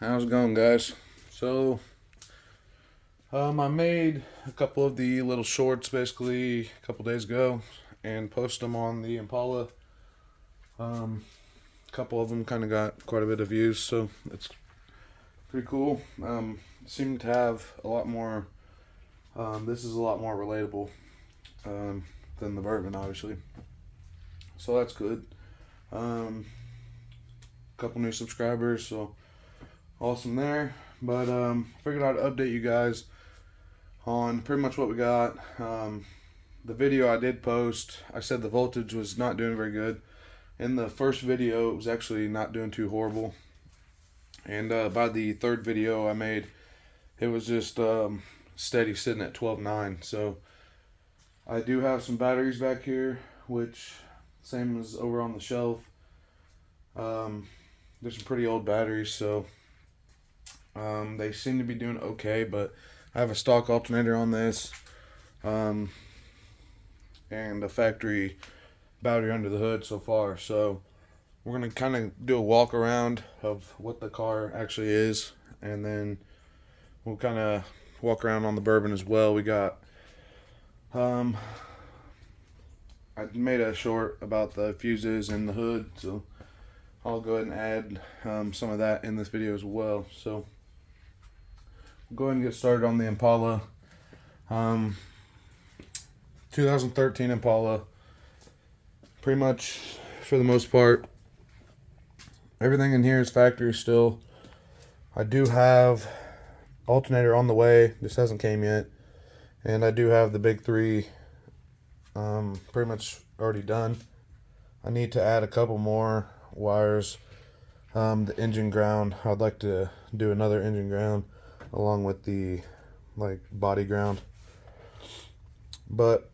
How's it going, guys? So, I made a couple of the little shorts basically a couple days ago and posted them on the Impala. A couple of them kind of got quite a bit of views, so it's pretty cool. Seem to have a lot more. This is a lot more relatable than the bourbon, obviously. So that's good. Couple new subscribers, so awesome there. But figured I'd update you guys on pretty much what we got. The video I did post, I said the voltage was not doing very good. In the first video, it was actually not doing too horrible. And by the third video I made, it was just steady sitting at 12.9. So I do have some batteries back here, which same as over on the shelf. There's some pretty old batteries, so they seem to be doing okay, but I have a stock alternator on this, and a factory battery under the hood so far. So we're gonna kind of do a walk around of what the car actually is, and then we'll kind of walk around on the bourbon as well. We got I made a short about the fuses and the hood, so I'll go ahead and add some of that in this video as well. So we'll go ahead and get started on the Impala. 2013 Impala. Pretty much, for the most part, everything in here is factory still. I do have alternator on the way. This hasn't came yet. And I do have the big three pretty much already done. I need to add a couple more wires. The engine ground, I'd like to do another engine ground along with the body ground. But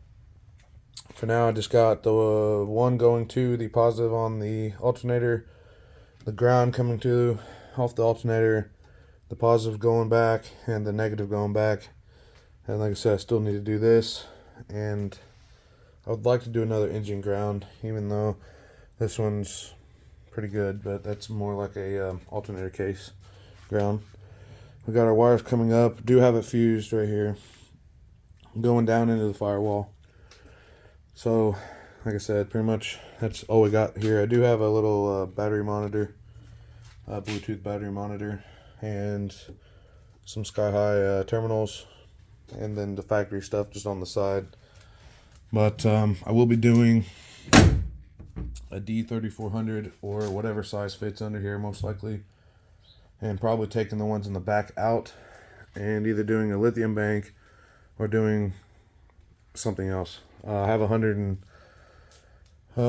for now, I just got the one going to the positive on the alternator, the ground coming to off the alternator, the positive going back, and the negative going back. And like I said, I still need to do this, and I would like to do another engine ground, even though this one's pretty good, but that's more like a alternator case ground. We got our wires coming up. Do have it fused right here, going down into the firewall. So, like I said, pretty much that's all we got here. I do have a little battery monitor, Bluetooth battery monitor, and some sky-high terminals, and then the factory stuff just on the side. But I will be doing a D3400 or whatever size fits under here, most likely, and probably taking the ones in the back out and either doing a lithium bank or doing something else. I have I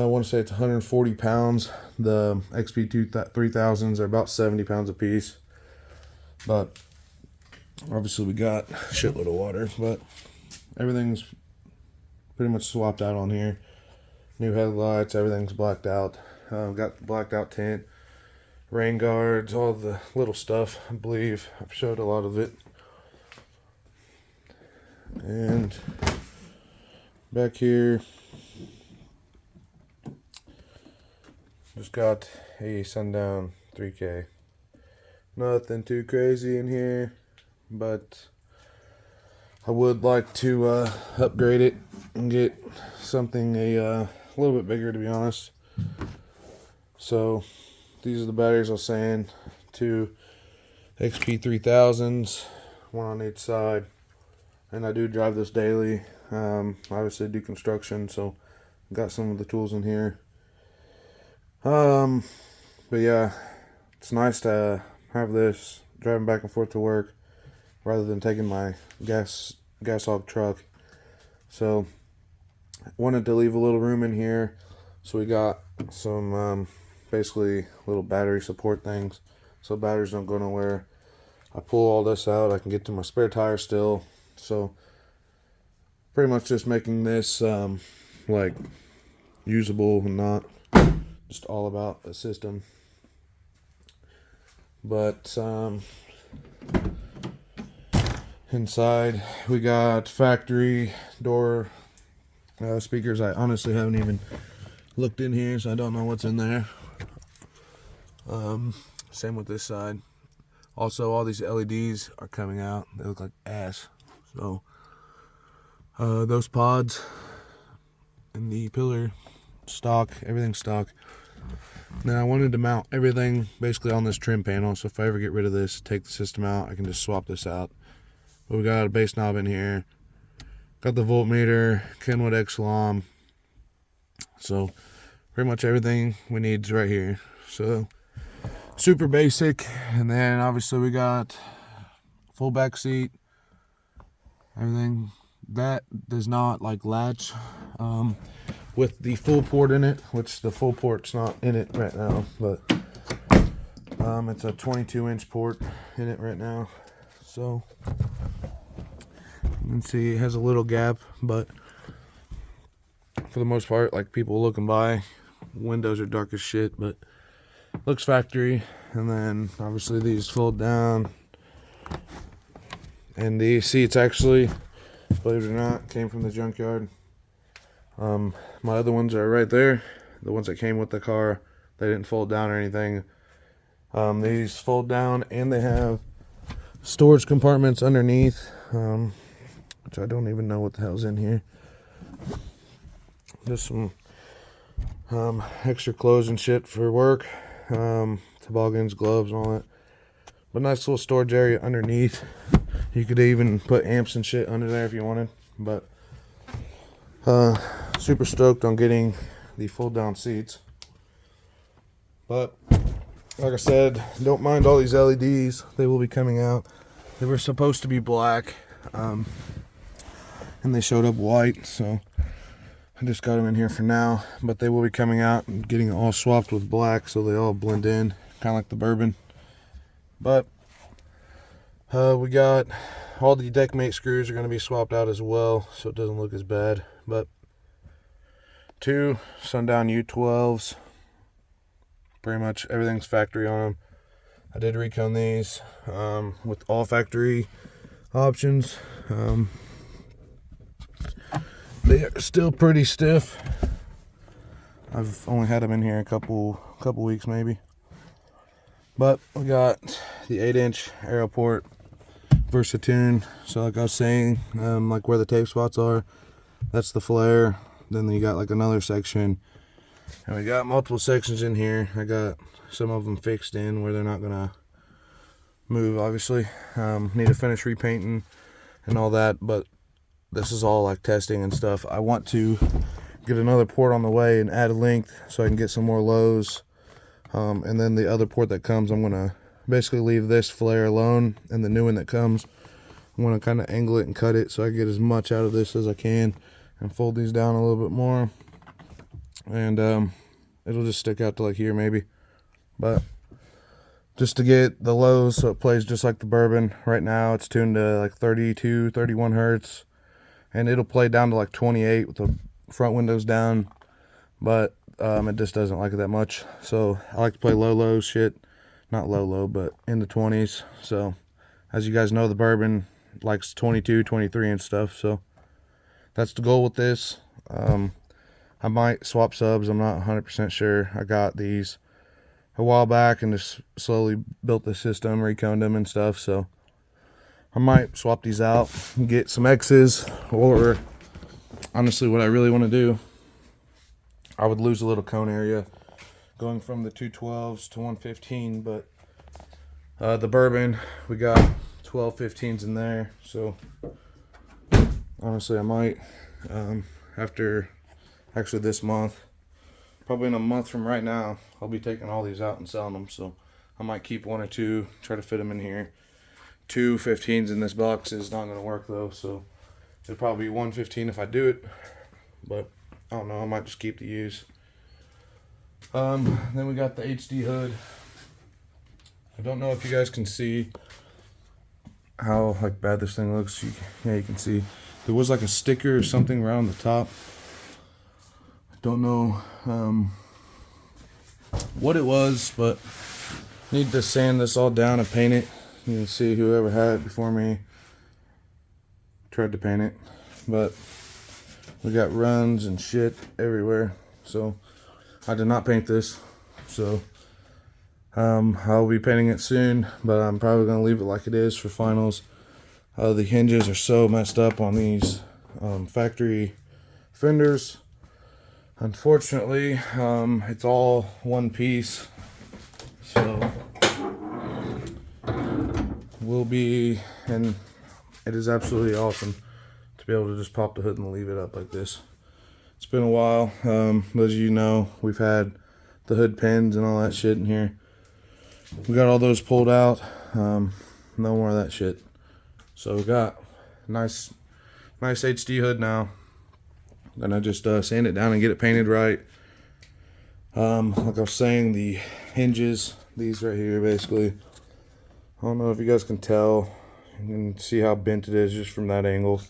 want to say it's 140 pounds. The XP 3000s are about 70 pounds a piece, but obviously we got a shitload of water, but everything's pretty much swapped out on here. New headlights, everything's blacked out. Got the blacked out tent, rain guards, all the little stuff. I believe I've showed a lot of it. And back here, just got a Sundown 3K. Nothing too crazy in here, but I would like to upgrade it and get something a little bit bigger, to be honest. So these are the batteries I was saying. Two XP 3000s, one on each side. And I do drive this daily. Obviously do construction, so got some of the tools in here. But yeah, it's nice to have this driving back and forth to work rather than taking my gas hog truck. So wanted to leave a little room in here, so we got some basically little battery support things so batteries don't go nowhere. I pull all this out, I can get to my spare tire still. So pretty much just making this usable and not just all about a system. But inside we got factory door speakers. I honestly haven't even looked in here, so I don't know what's in there. Same with this side. Also, all these LEDs are coming out. They look like ass. So, those pods and the pillar, stock, everything's stock. Now, I wanted to mount everything basically on this trim panel. So if I ever get rid of this, take the system out, I can just swap this out. But we got a base knob in here. Got the voltmeter, Kenwood X-Lom. So pretty much everything we need is right here. So super basic. And then obviously we got full back seat. Everything that does not like latch with the full port in it, which the full port's not in it right now, but it's a 22-inch port in it right now. So you can see it has a little gap, but for the most part, like people looking by, windows are dark as shit, but looks factory. And then obviously these fold down, and the seats actually, believe it or not, came from the junkyard. My other ones are right there, the ones that came with the car. They didn't fold down or anything. These fold down, and they have storage compartments underneath, which I don't even know what the hell's in here. Just some extra clothes and shit for work, toboggans, gloves, and all that. But nice little storage area underneath. You could even put amps and shit under there if you wanted. But super stoked on getting the fold down seats. But like I said, don't mind all these LEDs. They will be coming out. They were supposed to be black, and they showed up white, so I just got them in here for now. But they will be coming out and getting it all swapped with black so they all blend in, kind of like the Burban. But we got all the deck mate screws are going to be swapped out as well, so it doesn't look as bad. But 2 Sundown U12s, pretty much everything's factory on them. I did recon these with all factory options. They are still pretty stiff. I've only had them in here a couple weeks maybe. But we got the 8-inch Aeroport Versatune. So like I was saying, like where the tape spots are, that's the flare. Then you got like another section, and we got multiple sections in here. I got some of them fixed in where they're not gonna move, obviously. Need to finish repainting and all that, but this is all like testing and stuff. I want to get another port on the way and add a length so I can get some more lows. And then the other port that comes, I'm gonna basically leave this flare alone, and the new one that comes, I'm gonna kind of angle it and cut it so I get as much out of this as I can, and fold these down a little bit more, and it'll just stick out to like here maybe. But just to get the lows so it plays just like the Burban. Right now it's tuned to like 32, 31 hertz, and it'll play down to like 28 with the front windows down, but it just doesn't like it that much. So I like to play low shit, not low, but in the 20s. So as you guys know, the Burban likes 22, 23 and stuff. So that's the goal with this. I might swap subs. I'm not 100% sure. I got these a while back and just slowly built the system, reconed them and stuff. So I might swap these out and get some X's, or honestly what I really want to do, I would lose a little cone area going from the 212s to 115, but the Burban, we got 12-15s in there. So honestly I might, after actually this month, probably in a month from right now, I'll be taking all these out and selling them. So I might keep 1 or 2, try to fit them in here. 2 15s in this box is not going to work though, so it'll probably be 115 if I do it, but I don't know, I might just keep the use. Then we got the HD hood. I don't know if you guys can see how like bad this thing looks. Yeah, you can see there was like a sticker or something around the top. I don't know what it was, but need to sand this all down and paint it. You can see whoever had it before me tried to paint it, but we got runs and shit everywhere. So I did not paint this, so I'll be painting it soon, but I'm probably going to leave it like it is for finals. The hinges are so messed up on these factory fenders. Unfortunately, it's all one piece, so and it is absolutely awesome to be able to just pop the hood and leave it up like this. It's been a while. As you know, we've had the hood pins and all that shit in here. We got all those pulled out. No more of that shit. So we got nice HD hood now. I'm gonna just sand it down and get it painted right. Like I was saying, the hinges, these right here, basically. I don't know if you guys can tell. You can see how bent it is just from that angle.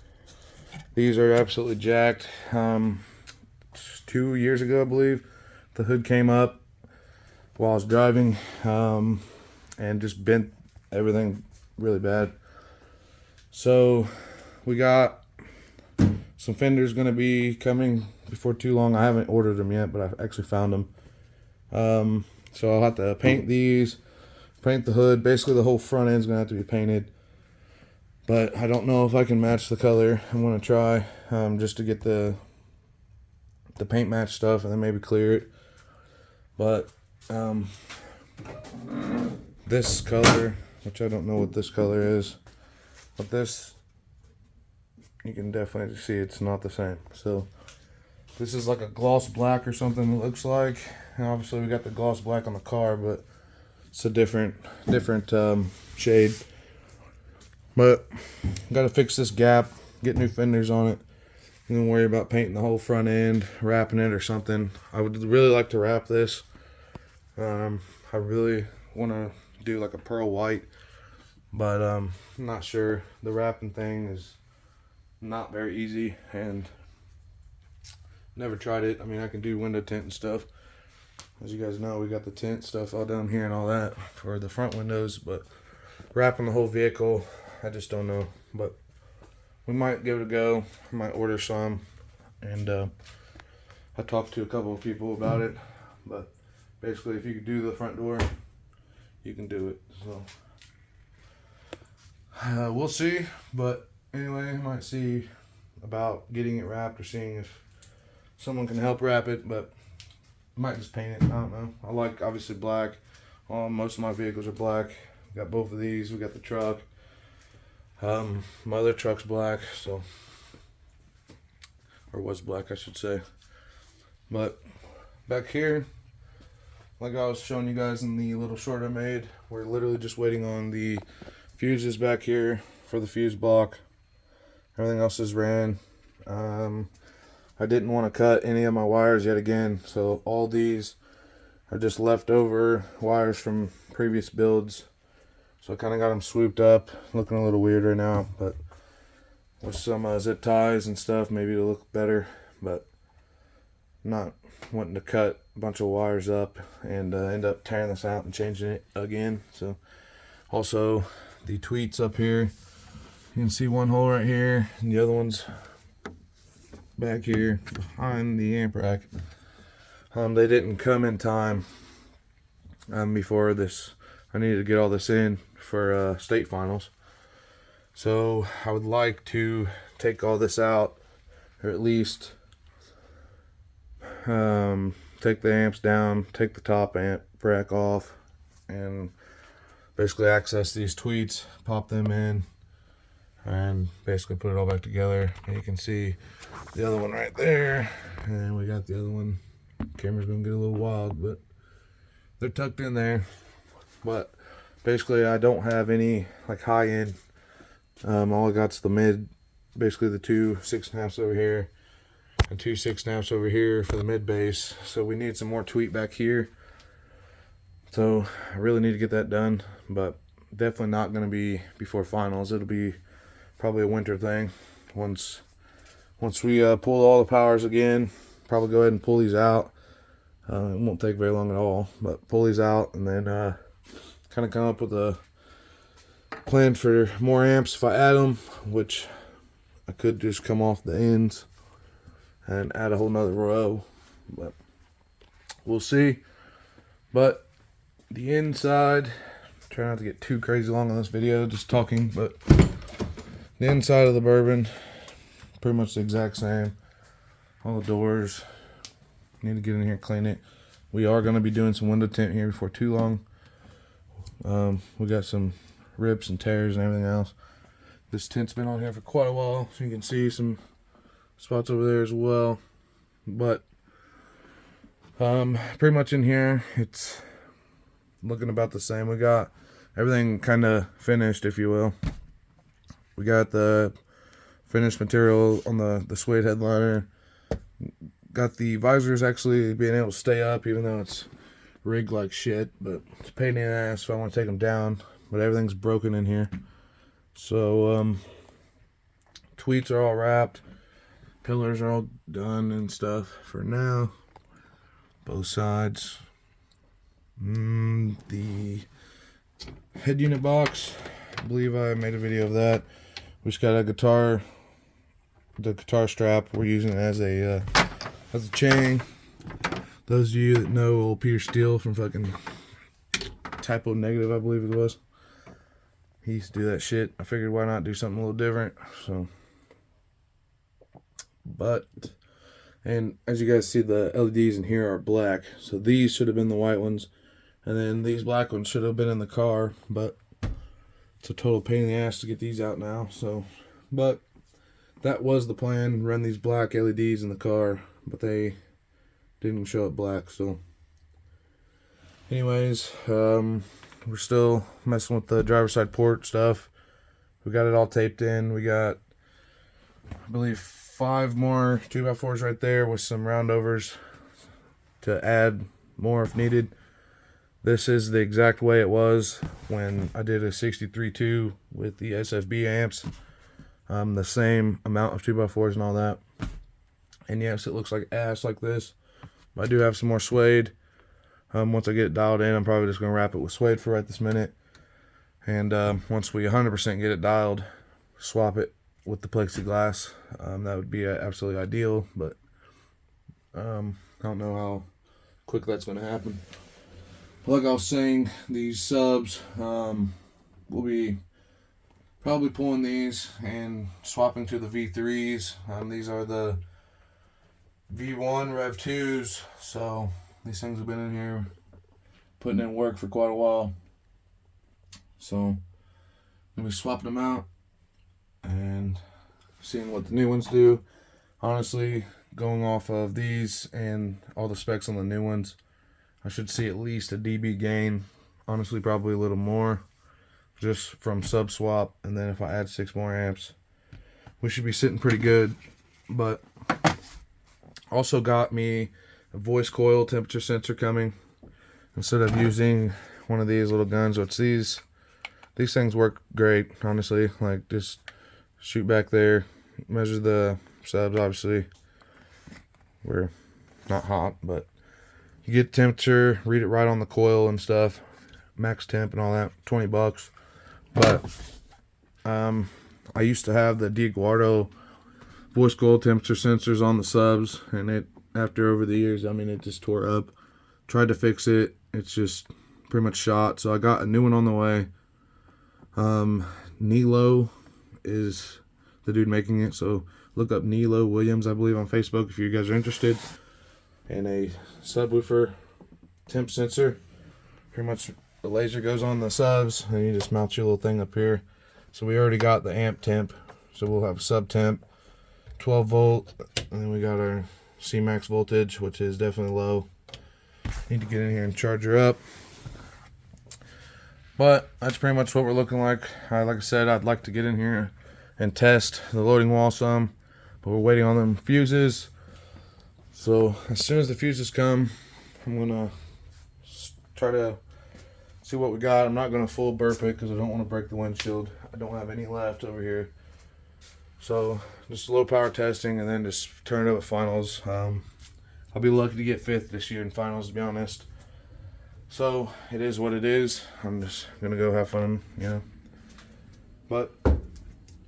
These are absolutely jacked. 2 years ago, I believe, the hood came up while I was driving, and just bent everything really bad. So we got some fenders going to be coming before too long. I haven't ordered them yet, but I actually found them. So I'll have to paint these, paint the hood. Basically the whole front end's going to have to be painted, but I don't know if I can match the color. I'm going to try just to get the paint match stuff and then maybe clear it. But this color, which I don't know what this color is, but this, you can definitely see it's not the same. So this is like a gloss black or something, it looks like. And obviously we got the gloss black on the car, but it's a different shade. But gotta fix this gap, get new fenders on it, and then worry about painting the whole front end, wrapping it or something. I would really like to wrap this. I really want to do like a pearl white, but I'm not sure. The wrapping thing is not very easy, and never tried it. I mean, I can do window tint and stuff. As you guys know, we got the tint stuff all down here and all that for the front windows, but wrapping the whole vehicle, I just don't know. But we might give it a go. I might order some, and I talked to a couple of people about it, but basically if you can do the front door, you can do it. So we'll see. But anyway, I might see about getting it wrapped or seeing if someone can help wrap it, but I might just paint it. I don't know. I like, obviously, black. Most of my vehicles are black. We got both of these. We got the truck. My other truck's black, so, or was black, I should say. But back here, like I was showing you guys in the little short I made, we're literally just waiting on the fuses back here for the fuse block. Everything else is ran. I didn't want to cut any of my wires yet again, so all these are just leftover wires from previous builds. So I kind of got them swooped up, looking a little weird right now, but with some zip ties and stuff, maybe it'll look better. But I'm not wanting to cut a bunch of wires up and end up tearing this out and changing it again. So also the tweets up here, you can see one hole right here, and the other one's back here behind the amp rack. They didn't come in time before this. I needed to get all this in for state finals, so I would like to take all this out, or at least take the amps down, take the top amp rack off, and basically access these tweets, pop them in, and basically put it all back together. And you can see the other one right there, and we got the other one. Camera's gonna get a little wild, but they're tucked in there. But basically I don't have any like high end. All I got's the mid, basically the two 6.5s over here and two 6.5s over here for the mid bass. So we need some more tweet back here, so I really need to get that done, but definitely not going to be before finals. It'll be probably a winter thing. Once we pull all the powers again, probably go ahead and pull these out. It won't take very long at all, but pull these out and then kind of come up with a plan for more amps if I add them, which I could just come off the ends and add a whole nother row, but we'll see. But the inside, try not to get too crazy long on this video, just talking, but the inside of the Burban, pretty much the exact same. All the doors, need to get in here and clean it. We are going to be doing some window tint here before too long. We got some rips and tears and everything else. This tint's been on here for quite a while, so you can see some spots over there as well. But pretty much in here, it's looking about the same. We got everything kind of finished, if you will. We got the finished material on the suede headliner. Got the visors actually being able to stay up, even though it's rigged like shit. But it's a pain in the ass if I want to take them down. But everything's broken in here. So tweets are all wrapped. Pillars are all done and stuff for now. Both sides. The head unit box, I believe I made a video of that. We just got a guitar, the guitar strap. We're using it as a chain. Those of you that know old Peter Steele from fucking Typo Negative, I believe it was, he used to do that shit. I figured why not do something a little different. So, and as you guys see, the LEDs in here are black, so these should have been the white ones, and then these black ones should have been in the car, but it's a total pain in the ass to get these out now. So, but that was the plan, run these black LEDs in the car, but they didn't show up black. So anyways, we're still messing with the driver's side port stuff. We got it all taped in. We got, I believe, 5 more 2x4s right there with some roundovers to add more if needed. This is the exact way it was when I did a 63.2 with the SFB amps. The same amount of 2x4s and all that. And yes, it looks like ass like this. But I do have some more suede. Once I get it dialed in, I'm probably just going to wrap it with suede for right this minute. And once we 100% get it dialed, swap it with the plexiglass. That would be absolutely ideal, but I don't know how quick that's going to happen. Like I was saying, these subs, we'll be probably pulling these and swapping to the V3s. These are the V1 Rev 2s, so these things have been in here putting in work for quite a while. So we'll be swapping them out and seeing what the new ones do. Honestly, going off of these and all the specs on the new ones, I should see at least a dB gain. Honestly, probably a little more, just from sub swap. And then if I add 6 more amps, we should be sitting pretty good. But also got me a voice coil temperature sensor coming. Instead of using one of these little guns, which these things work great, honestly. Like, just shoot back there, measure the subs. Obviously, we're not hot, but you get temperature, read it right on the coil and stuff, max temp and all that, $20. But I used to have the DeGuardo voice coil temperature sensors on the subs, and it, after over the years, I mean, it just tore up. Tried to fix it, it's just pretty much shot. So I got a new one on the way. Nilo is the dude making it, so look up Nilo Williams, I believe, on Facebook if you guys are interested. And a subwoofer temp sensor. Pretty much the laser goes on the subs and you just mount your little thing up here. So we already got the amp temp, so we'll have sub temp, 12 volt, and then we got our C-max voltage, which is definitely low. Need to get in here and charge her up. But that's pretty much what we're looking like. Like I said, I'd like to get in here and test the loading wall some, but we're waiting on them fuses. So as soon as the fuses come, I'm gonna try to see what we got. I'm not gonna full burp it because I don't want to break the windshield. I don't have any left over here. So just low power testing and then just turn it up at finals. I'll be lucky to get 5th this year in finals, to be honest. So it is what it is. I'm just gonna go have fun, you know. But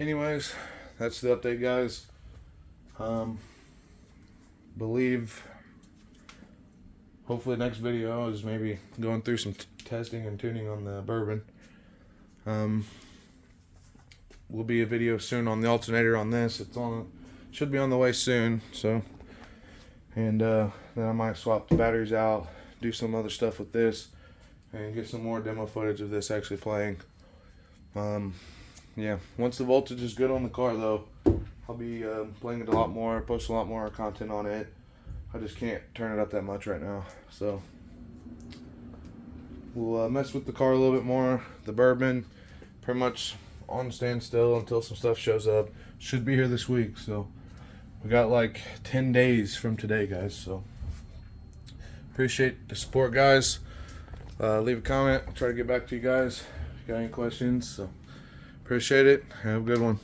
anyways, that's the update, guys. Believe hopefully next video is maybe going through some testing and tuning on the Burban. Will be a video soon on the alternator on this. Should be on the way soon. So, and then I might swap the batteries out, do some other stuff with this, and get some more demo footage of this actually playing. Yeah, once the voltage is good on the car though, I'll be playing it a lot more, post a lot more content on it. I just can't turn it up that much right now. So we'll mess with the car a little bit more. The Burban, pretty much on standstill until some stuff shows up. Should be here this week, so we got like 10 days from today, guys. So appreciate the support, guys. Leave a comment. I'll try to get back to you guys if you got any questions. So appreciate it. Have a good one.